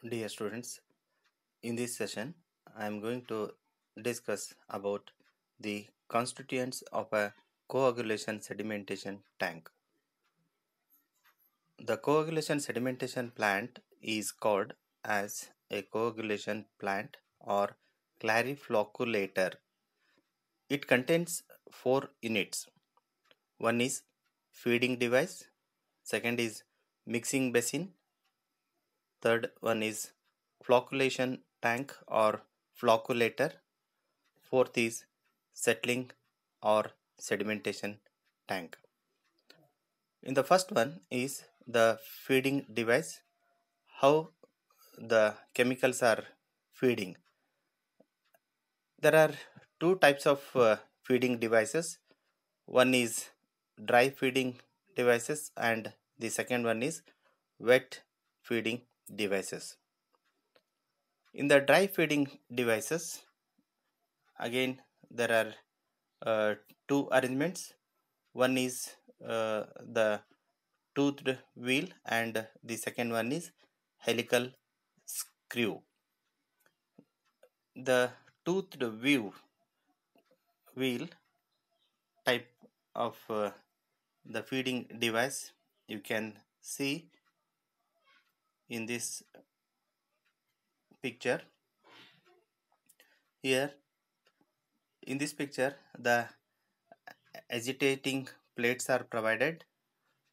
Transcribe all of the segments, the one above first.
Dear students, in this session, I am going to discuss about the constituents of a coagulation sedimentation tank. The coagulation sedimentation plant is called as a coagulation plant or clariflocculator. It contains four units. One is feeding device, second is mixing basin, third one is flocculation tank or flocculator, fourth is settling or sedimentation tank. In the first one is the feeding device, how the chemicals are feeding. There are two types of feeding devices. One is dry feeding devices and the second one is wet feeding devices. In the dry feeding devices, again there are two arrangements. One is the toothed wheel and the second one is helical screw. The toothed wheel type of the feeding device you can see in this picture. Here in this picture the agitating plates are provided,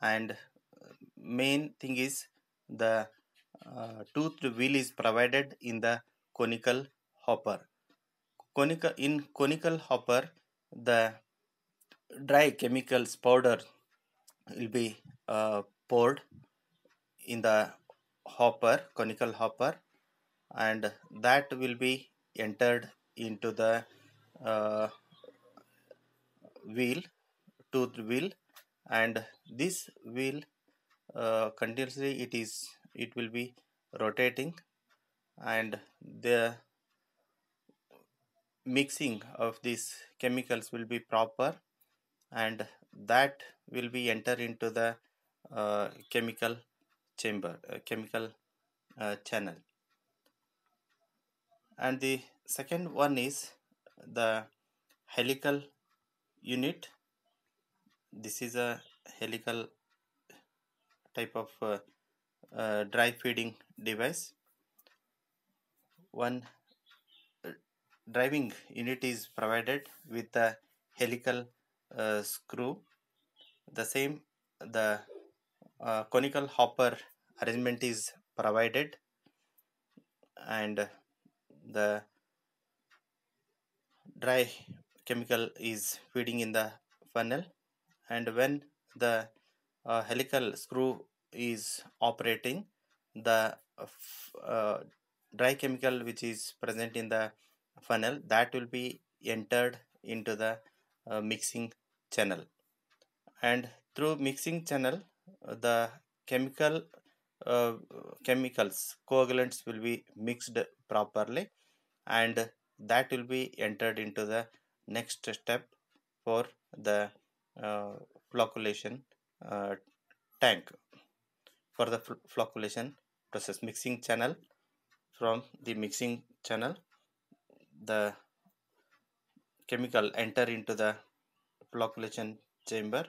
and main thing is the toothed wheel is provided in the conical hopper. In conical hopper, the dry chemicals powder will be poured in the conical hopper, and that will be entered into the uh, wheel, toothed wheel, and this wheel continuously it will be rotating, and the mixing of these chemicals will be proper, and that will be enter into the chemical chemical channel. And the second one is the helical unit. This is a helical type of dry feeding device. One driving unit is provided with the helical screw. The same, the conical hopper arrangement is provided, and the dry chemical is feeding in the funnel, and when the helical screw is operating, the dry chemical which is present in the funnel, that will be entered into the mixing channel, and through mixing channel the chemical chemicals coagulants will be mixed properly, and that will be entered into the next step for the uh, flocculation uh, tank. For the flocculation process, mixing channel, from the mixing channel the chemical enter into the flocculation chamber,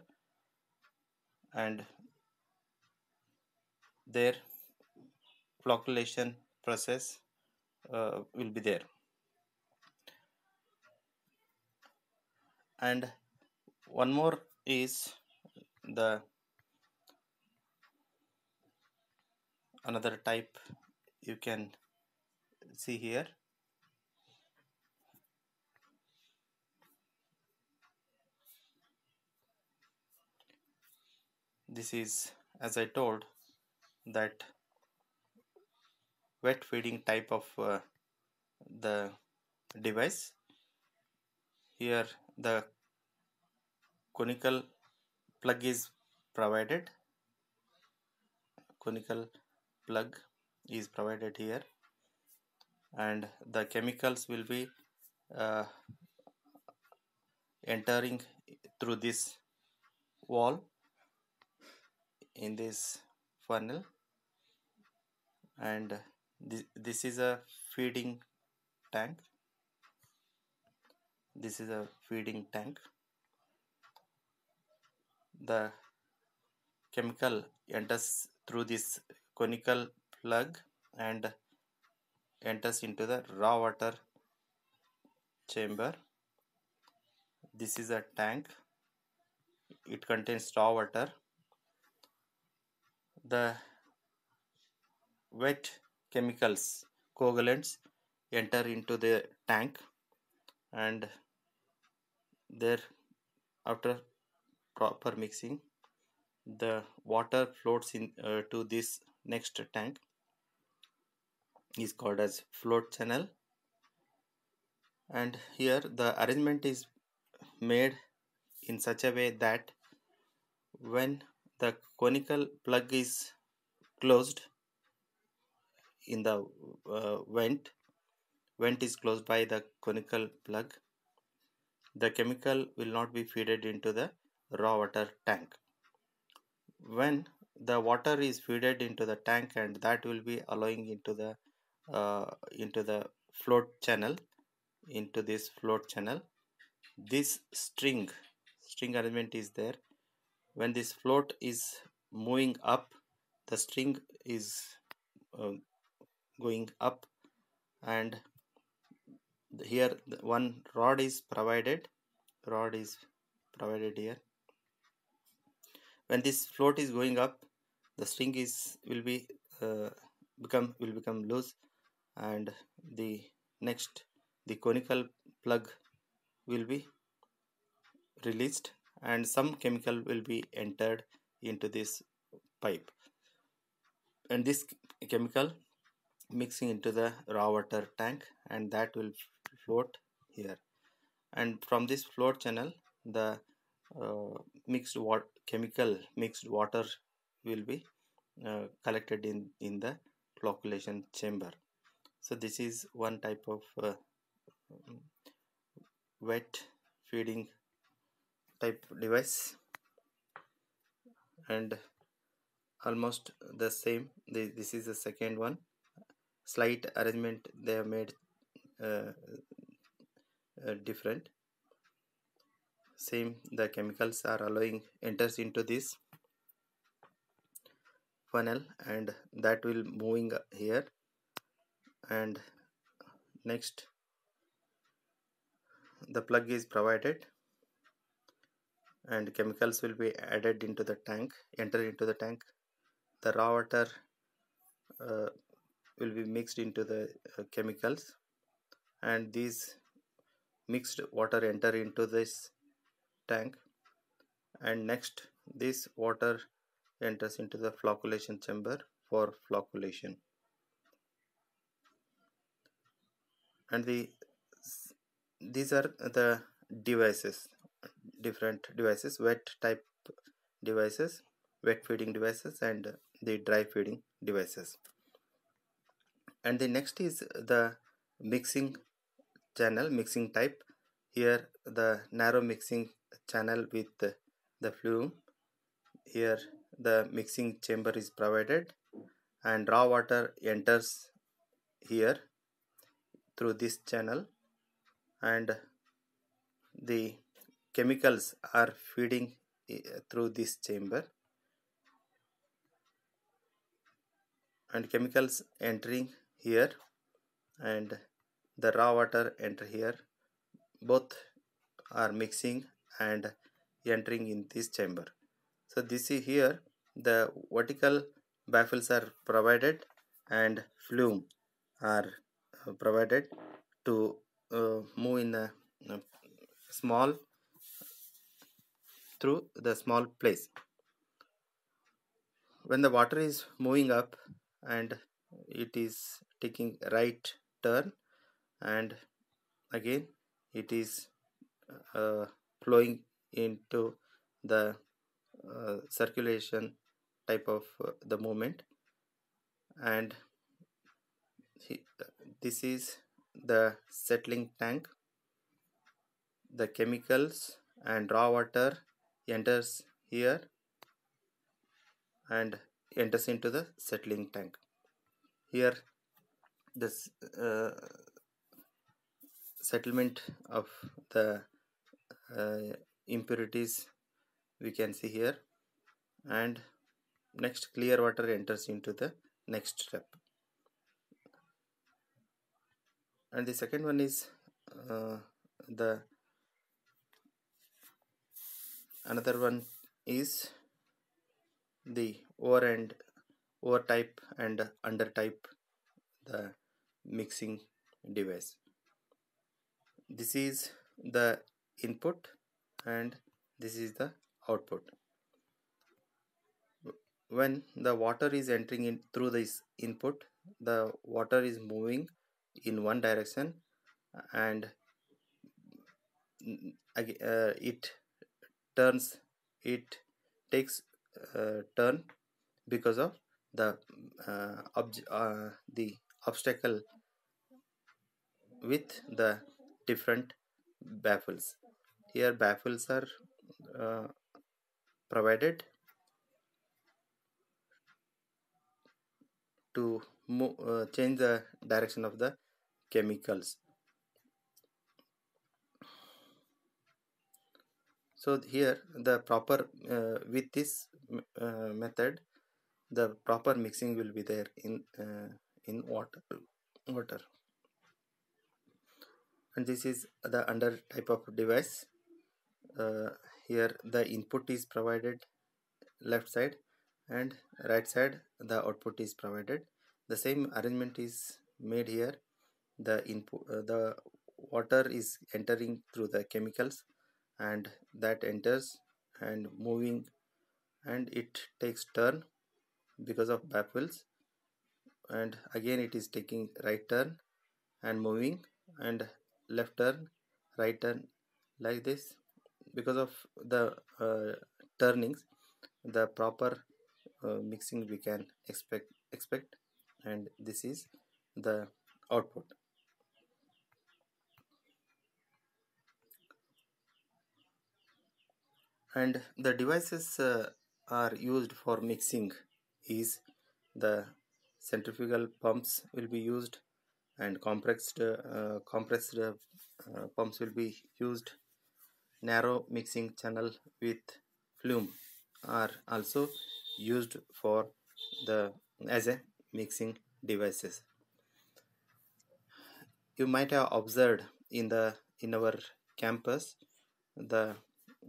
and their flocculation process will be there. And one more is the another type you can see here. This is, as I told, that wet feeding type of the device. Here the conical plug is provided. Conical plug is provided here, and the chemicals will be uh, entering through this wall in this funnel, and This is a feeding tank. This is a feeding tank. The chemical enters through this conical plug and enters into the raw water chamber. This is a tank. It contains raw water. The wet chemicals, coagulants, enter into the tank, and there, after proper mixing, the water floats in to this next tank, is called as float channel. And here the arrangement is made in such a way that when the conical plug is closed in the vent is closed by the conical plug, the chemical will not be fed into the raw water tank. When the water is fed into the tank, and that will be allowing into the float channel, into this float channel, this string arrangement is there. When this float is moving up, the string is uh, going up, and here one rod is provided here. When this float is going up, the string is uh, will become loose, and the the conical plug will be released, and some chemical will be entered into this pipe, and this chemical mixing into the raw water tank, and that will float here. And from this float channel, the chemical mixed water will be collected in the flocculation chamber. So this is one type of wet feeding type device, and almost the same. This is the second one. Slight arrangement they have made uh, different. Same, the chemicals are allowing enters into this funnel, and that will moving here, and next the plug is provided, and chemicals will be added into the tank, enter into the tank. The raw water uh, will be mixed into the chemicals, and these mixed water enter into this tank, and next this water enters into the flocculation chamber for flocculation. And these are the devices, different devices, wet type devices, wet feeding devices, and the dry feeding devices. And the next is the mixing mixing type. Here the narrow mixing channel with the flume. Here the mixing chamber is provided, and raw water enters here through this channel, and the chemicals are feeding through this chamber, and chemicals entering here, and the raw water enter here. Both are mixing and entering in this chamber. So this is here the vertical baffles are provided, and flume are provided to move in a small through the small place. When the water is moving up, and it is taking right turn, and again it is uh, flowing into the circulation type of the movement, and this is the settling tank. The chemicals and raw water enters here and enters into the settling tank. Here this settlement of the impurities we can see here, and next clear water enters into the next step. And the second one is the another one is the over type and under type, the mixing device. This is the input and this is the output. When the water is entering in through this input, the water is moving in one direction, and it turns, it takes turn because of the the obstacle with the different baffles. Here baffles are uh, provided to change the direction of the chemicals. So here the proper with this method, the proper mixing will be there in water. And this is the under type of device. uh, Here the input is provided left side, and right side the output is provided. The same arrangement is made here. The input the water is entering through the chemicals, and that enters and moving, and it takes turn because of baffles, and again it is taking right turn and moving, and left turn, right turn, like this. Because of the turnings, the proper mixing we can expect, and this is the output. And the devices are used for mixing is the centrifugal pumps will be used, and compressed pumps will be used. Narrow mixing channel with flume are also used for the as a mixing devices. You might have observed in our campus, the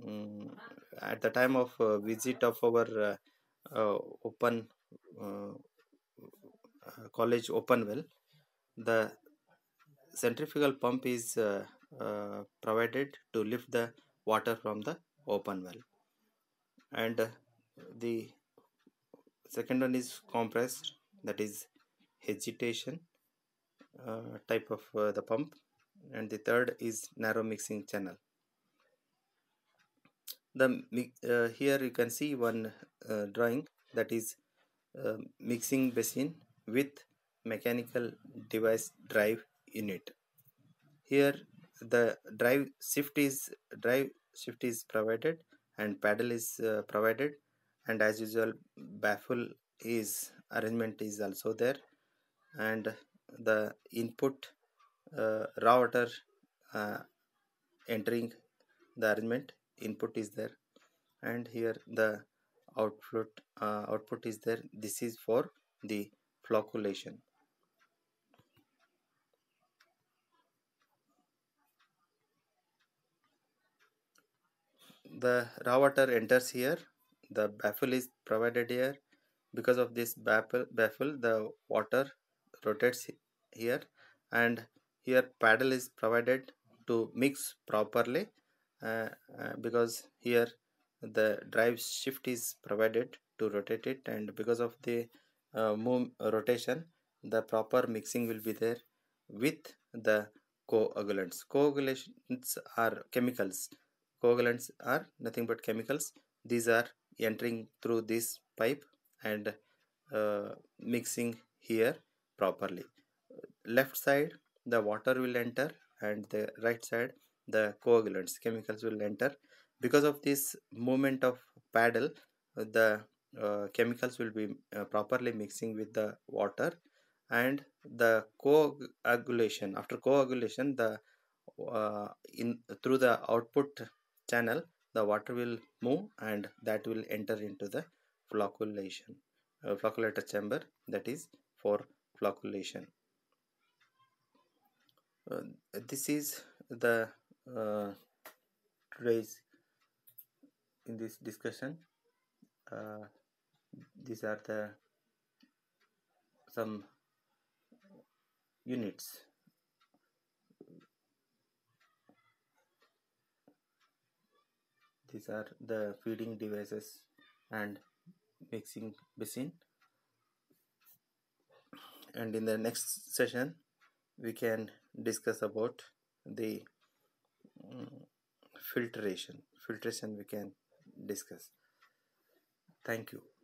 mm, at the time of visit of our open uh, college open well, the centrifugal pump is provided to lift the water from the open well. And the second one is compressed, that is hesitation type of the pump. And the third is narrow mixing channel. Here you can see one drawing, that is mixing basin with mechanical device drive unit. Here the drive shift is provided, and paddle is provided, and as usual baffle is arrangement is also there, and the input raw water uh, entering the arrangement, input is there, and here the output is there. This is for the flocculation. The raw water enters here, the baffle is provided here. Because of this baffle, the water rotates here, and here paddle is provided to mix properly, because here the drive shift is provided to rotate it, and because of the rotation, the proper mixing will be there with the coagulants. Coagulants are chemicals. Coagulants are nothing but chemicals. These are entering through this pipe and mixing here properly. Left side the water will enter, and the right side the coagulants chemicals will enter. Because of this movement of paddle, the chemicals will be properly mixing with the water, and the coagulation. After coagulation, the in through the output channel, the water will move and that will enter into the flocculation, flocculator chamber, that is for flocculation. uh, this is the today's in this discussion. uh, these are the some units. These are the feeding devices and mixing basin, and in the next session we can discuss about the filtration we can discuss. Thank you.